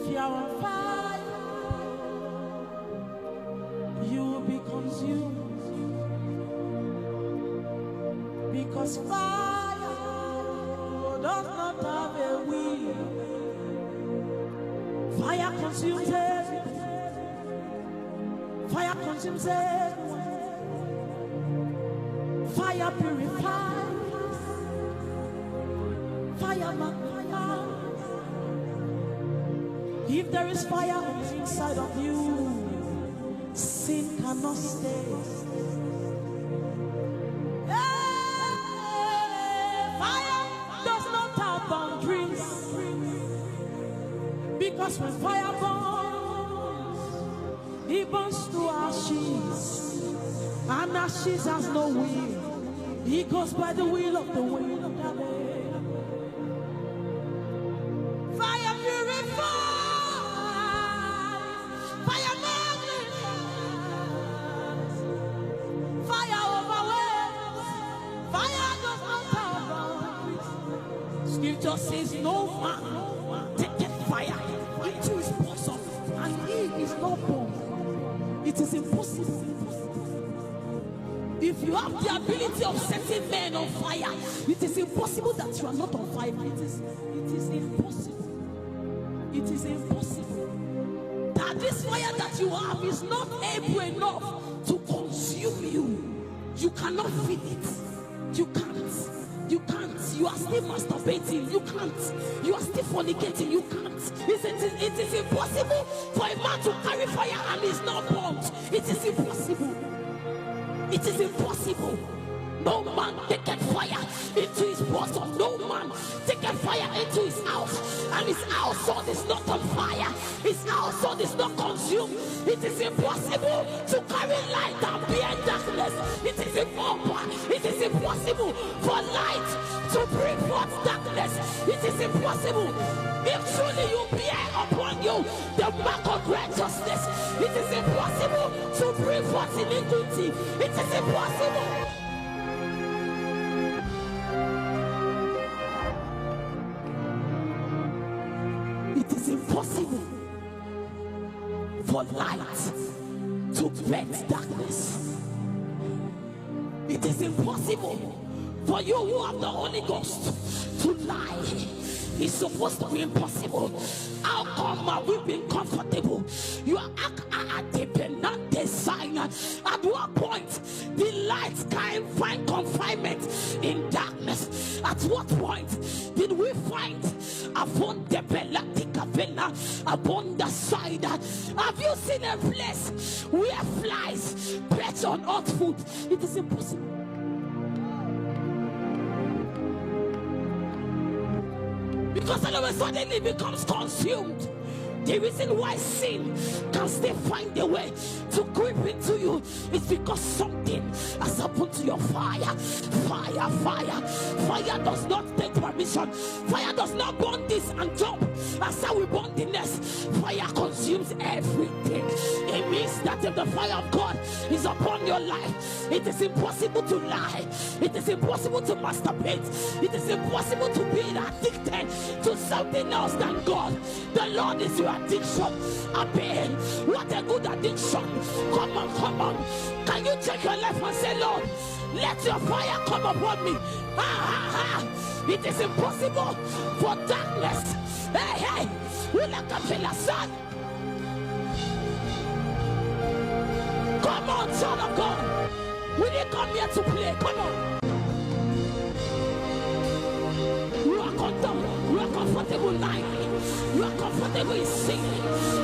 If you are on fire, you will be consumed. Because fire does not have a will. Fire consumes everything. Fire consumes everyone. Fire purifies. Fire magnifies. If there is fire on the inside of you, sin cannot stay. Fire does not have boundaries. Because when fire burns, it burns to ashes. And ashes has no will. He goes by the will of the wind. Fire purifies. Fire magnifies. Fire overwhelms. Fire does not have boundaries. Scripture says no man taketh fire into his bosom and he is not born. It is impossible. If you have the ability of setting men on fire, it is impossible that you are not on fire. It is impossible. It is impossible that this fire that you have is not able enough to consume you. You cannot feed it. You can't. You can't. You are still masturbating. You can't. You are still fornicating. You can't. It is impossible for a man to carry fire and is not burnt. It is impossible. It is impossible. No man taketh fire into his bosom. No man taketh fire into his house, and his household is not on fire. His household is not consumed. It is impossible to carry light and be in darkness. It is impossible. It is impossible for light to bring forth darkness. It is impossible. If truly you bear upon you the mark of righteousness, it is impossible to bring forth iniquity. It is impossible. It is impossible for light to bend darkness. It is impossible for you who have the Holy Ghost to lie. It's supposed to be impossible. How come are we being comfortable? You are dependent design. At what point the light can find confinement in darkness? At what point did we find upon the upon the side? Have you seen a place where flies perch on hot food? It is impossible. Because all of a sudden it becomes consumed. The reason why sin can still find a way to creep into you is because something has happened to your fire. Fire does not take permission. Fire does not burn this and jump. That's how we burn the nest. Fire consumes everything. It means that if the fire of God is upon your life, it is impossible to lie. It is impossible to masturbate. It is impossible to be addicted to something else than God. The Lord is your addiction. Abbey, what a good addiction. Come on. Can you check your life and say, Lord, let your fire come upon me. It is impossible for darkness. Hey, we like a pillar, son. Come on, son of God. We didn't come here to play. Come on. You are comfortable lying. You are comfortable in sin.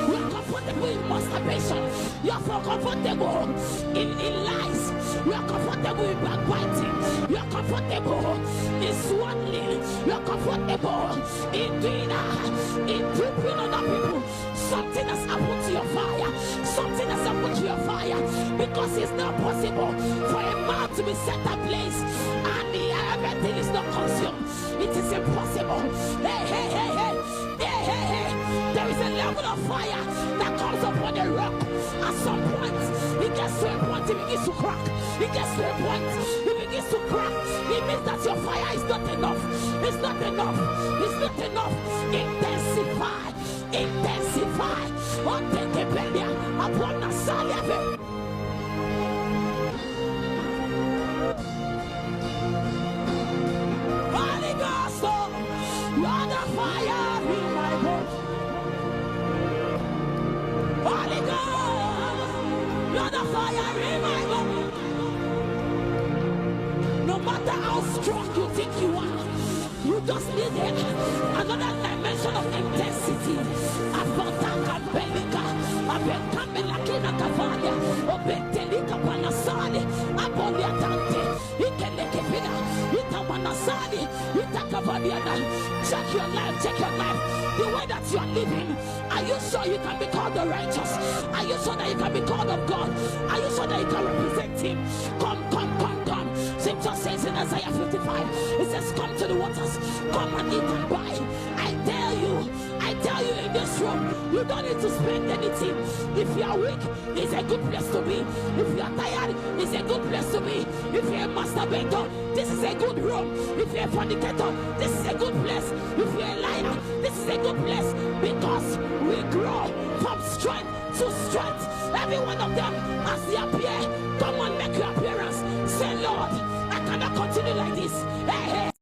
You are comfortable in masturbation. You are comfortable in lies. You are comfortable in backbiting. You are comfortable in swindling. You are comfortable in doing duping other people. Something has happened to your fire. Something has happened to your fire. Because it's not possible for a man to be set ablaze and everything is not consumed. It is impossible. Hey. There is a level of fire that comes upon a rock. At some point, it gets to a point, it begins to crack. It gets to a point, it begins to crack. It means that your fire is not enough. It's not enough. It's not enough. Intensify. Holy Ghost, you're the fire in my bones. Holy Ghost, you're the fire in my bones. No matter how strong you think you are, you just need another dimension of intensity. Abotaka belika, abekamela kavalia, obetelika panasali, aboliatante, ikelekepina, itamanasali, itakavaliana. Check your life, check your life. The way that you are living, are you sure you can be called the righteous? Are you sure that you can be called of God? Are you sure that you can represent Him? Come, come, come, come. Scripture says in Isaiah 55, it says, come to the waters, come and eat and buy. I tell you in this room, you don't need to spend anything. If you are weak, it's a good place to be. If you are tired, it's a good place to be. If you're a masturbator, this is a good room. If you're a fornicator, this is a good place. If you're a liar, this is a good place, because we grow from strength to strength. Every one of them, as they appear, come and make your appearance. Say, Lord, I cannot continue like this. Hey, hey.